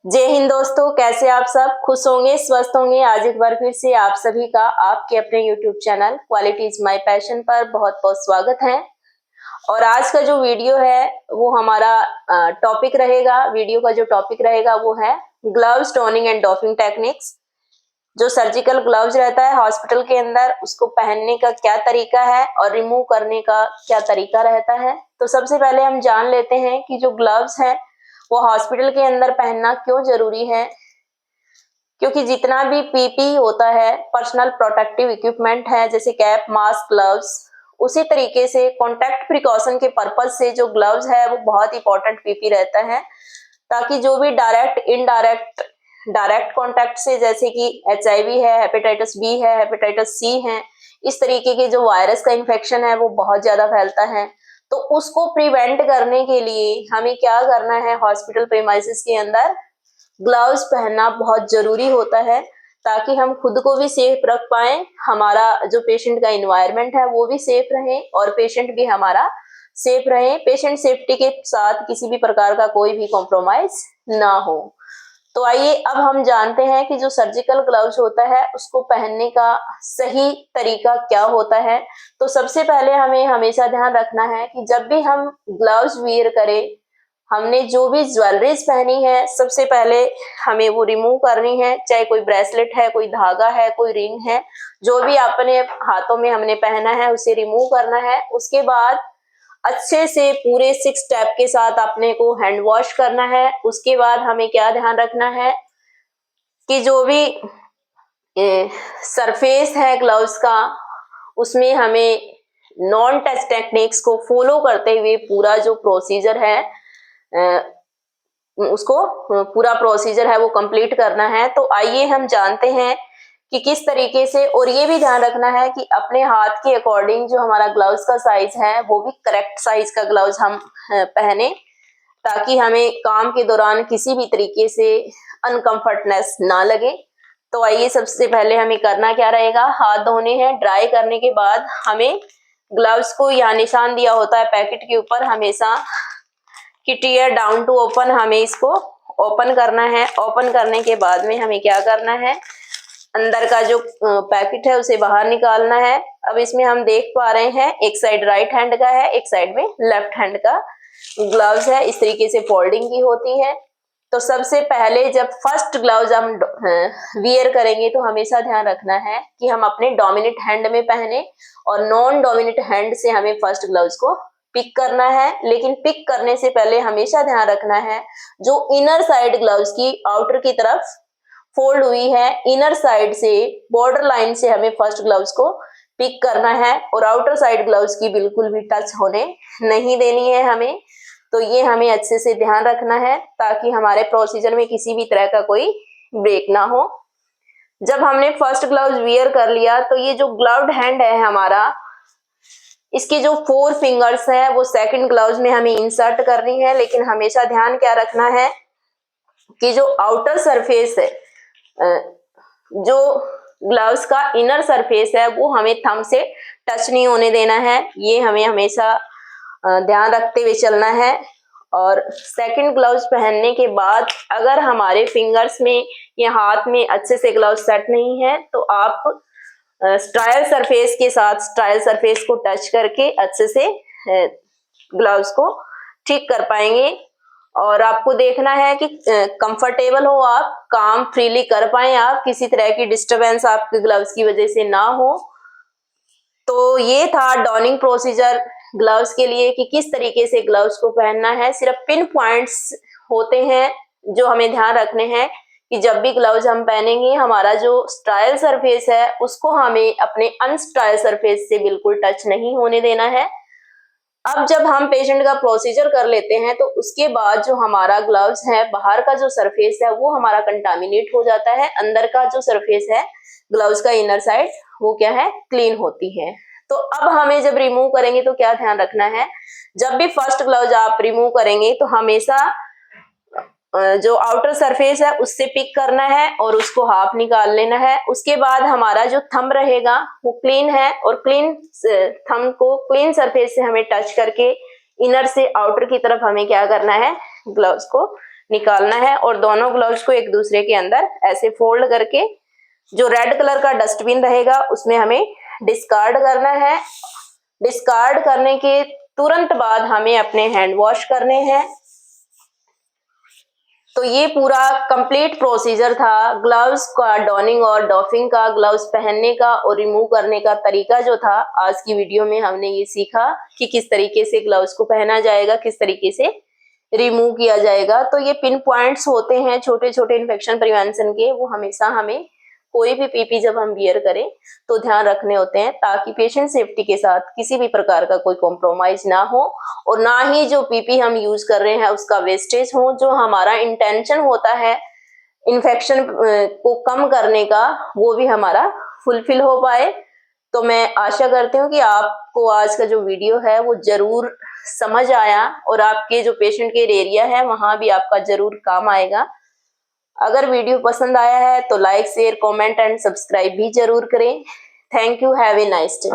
जय हिंद दोस्तों, कैसे आप सब खुश होंगे, स्वस्थ होंगे। आज एक बार फिर से आप सभी का आपके अपने YouTube channel quality is my passion पर बहुत बहुत स्वागत है। और आज का जो वीडियो है वो हमारा टॉपिक रहेगा। वीडियो का जो टॉपिक रहेगा वो है gloves toning and doffing techniques. जो सर्जिकल ग्लव्स रहता है हॉस्पिटल के अंदर, उसको पहनने का क्या तरीका है और रिमूव करने का क्या तरीका रहता है। तो सबसे पहले हम जान लेते हैं कि जो ग्लव्स है वो हॉस्पिटल के अंदर पहनना क्यों जरूरी है। क्योंकि जितना भी पीपी होता है, पर्सनल प्रोटेक्टिव इक्विपमेंट है, जैसे कैप, मास्क, ग्लव्स, उसी तरीके से कॉन्टैक्ट प्रिकॉशन के पर्पज से जो ग्लव्स है वो बहुत इंपॉर्टेंट पीपी रहता है, ताकि जो भी डायरेक्ट कॉन्टैक्ट से, जैसे कि HIV है, हेपेटाइटिस बी है, हेपेटाइटिस सी है, इस तरीके के जो वायरस का इन्फेक्शन है वो बहुत ज्यादा फैलता है। तो उसको प्रिवेंट करने के लिए हमें क्या करना है, हॉस्पिटल प्रीमाइसेस के अंदर ग्लव्स पहनना बहुत जरूरी होता है, ताकि हम खुद को भी सेफ रख पाए, हमारा जो पेशेंट का इन्वायरमेंट है वो भी सेफ रहे और पेशेंट भी हमारा सेफ रहे। पेशेंट सेफ्टी के साथ किसी भी प्रकार का कोई भी कॉम्प्रोमाइज ना हो। तो आइए अब हम जानते हैं कि जो सर्जिकल ग्लव्स होता है उसको पहनने का सही तरीका क्या होता है। तो सबसे पहले हमें हमेशा ध्यान रखना है कि जब भी हम ग्लव्स वियर करें, हमने जो भी ज्वेलरीज पहनी है सबसे पहले हमें वो रिमूव करनी है। चाहे कोई ब्रेसलेट है, कोई धागा है, कोई रिंग है, जो भी अपने हाथों में हमने पहना है उसे रिमूव करना है। उसके बाद अच्छे से पूरे 6 स्टेप के साथ अपने को हैंड वॉश करना है। उसके बाद हमें क्या ध्यान रखना है कि जो भी सरफेस है ग्लव्स का, उसमें हमें नॉन टच टेक्निक्स को फॉलो करते हुए पूरा जो प्रोसीजर है उसको पूरा प्रोसीजर है वो कंप्लीट करना है। तो आइए हम जानते हैं कि किस तरीके से। और ये भी ध्यान रखना है कि अपने हाथ के अकॉर्डिंग जो हमारा ग्लव्स का साइज है वो भी करेक्ट साइज का ग्लव्स हम पहने, ताकि हमें काम के दौरान किसी भी तरीके से अनकंफर्टनेस ना लगे। तो आइए सबसे पहले हमें करना क्या रहेगा, हाथ धोने हैं। ड्राई करने के बाद हमें ग्लव्स को, यहाँ निशान दिया होता है पैकेट के ऊपर हमेशा कि टीयर डाउन टू ओपन, हमें इसको ओपन करना है। ओपन करने के बाद में हमें क्या करना है, अंदर का जो पैकेट है उसे बाहर निकालना है। अब इसमें हम देख पा रहे हैं एक साइड राइट हैंड का है, एक साइड में लेफ्ट हैंड का ग्लव्स है। इस तरीके से फोल्डिंग की होती है। तो सबसे पहले जब फर्स्ट ग्लव्स हम वियर करेंगे तो हमेशा ध्यान रखना है कि हम अपने डोमिनेंट हैंड में पहने, और नॉन डोमिनेंट हैंड से हमें फर्स्ट ग्लव्स को पिक करना है। लेकिन पिक करने से पहले हमेशा ध्यान रखना है जो इनर साइड ग्लव्स की आउटर की तरफ फोल्ड हुई है, इनर साइड से, बॉर्डर लाइन से हमें फर्स्ट ग्लव्स को पिक करना है, और आउटर साइड ग्लव्स की बिल्कुल भी टच होने नहीं देनी है हमें। तो ये हमें अच्छे से ध्यान रखना है ताकि हमारे प्रोसीजर में किसी भी तरह का कोई ब्रेक ना हो। जब हमने फर्स्ट ग्लव्स वियर कर लिया तो ये जो ग्लव्ड हैंड है हमारा, इसके जो 4 फिंगर्स है वो सेकंड ग्लव्स में हमें इंसर्ट करनी है। लेकिन हमेशा ध्यान क्या रखना है कि जो आउटर सरफेस है, जो ग्लव्स का इनर सरफेस है वो हमें थंब से टच नहीं होने देना है। ये हमें हमेशा ध्यान रखते हुए चलना है। और सेकंड ग्लव्स पहनने के बाद अगर हमारे फिंगर्स में या हाथ में अच्छे से ग्लव्स सेट नहीं है तो आप स्टाइल सरफेस के साथ स्टाइल सरफेस को टच करके अच्छे से ग्लव्स को ठीक कर पाएंगे। और आपको देखना है कि कंफर्टेबल हो, आप काम फ्रीली कर पाए, आप किसी तरह की डिस्टरबेंस आपके ग्लव्स की वजह से ना हो। तो ये था डॉनिंग प्रोसीजर ग्लव्स के लिए कि किस तरीके से ग्लव्स को पहनना है। सिर्फ पिन पॉइंट्स होते हैं जो हमें ध्यान रखने हैं कि जब भी ग्लव्स हम पहनेंगे हमारा जो स्टाइल सरफेस है उसको हमें अपने अनस्टाइल सरफेस से बिल्कुल टच नहीं होने देना है। अब जब हम पेशेंट का प्रोसीजर कर लेते हैं तो उसके बाद जो हमारा ग्लव्स है, बाहर का जो सरफेस है वो हमारा कंटामिनेट हो जाता है, अंदर का जो सरफेस है ग्लव्स का इनर साइड वो क्या है, क्लीन होती है। तो अब हमें जब रिमूव करेंगे तो क्या ध्यान रखना है, जब भी फर्स्ट ग्लव्स आप रिमूव करेंगे तो हमेशा जो आउटर सरफेस है उससे पिक करना है और उसको हाफ निकाल लेना है। उसके बाद हमारा जो थंब रहेगा वो क्लीन है, और क्लीन थंब को क्लीन सरफेस से हमें टच करके इनर से आउटर की तरफ हमें क्या करना है, ग्लव्स को निकालना है और दोनों ग्लव्स को एक दूसरे के अंदर ऐसे फोल्ड करके जो रेड कलर का डस्टबिन रहेगा उसमें हमें डिस्कार्ड करना है। डिस्कार्ड करने के तुरंत बाद हमें अपने हैंड वॉश करने हैं। तो ये पूरा कंप्लीट प्रोसीजर था ग्लव्स का डॉनिंग और डॉफिंग का, ग्लव्स पहनने का और रिमूव करने का तरीका जो था। आज की वीडियो में हमने ये सीखा कि किस तरीके से ग्लव्स को पहना जाएगा, किस तरीके से रिमूव किया जाएगा। तो ये पिन पॉइंट्स होते हैं छोटे छोटे इन्फेक्शन प्रिवेंशन के, वो हमेशा हमें कोई भी पीपी जब हम वियर करें तो ध्यान रखने होते हैं, ताकि पेशेंट सेफ्टी के साथ किसी भी प्रकार का कोई कॉम्प्रोमाइज ना हो और ना ही जो पीपी हम यूज कर रहे हैं उसका वेस्टेज हो। जो हमारा इंटेंशन होता है इन्फेक्शन को कम करने का, वो भी हमारा फुलफिल हो पाए। तो मैं आशा करती हूँ कि आपको आज का जो वीडियो है वो जरूर समझ आया और आपके जो पेशेंट केयर एरिया है वहां भी आपका जरूर काम आएगा। अगर वीडियो पसंद आया है तो like, share, comment and subscribe भी जरूर करें। Thank you, have a nice day.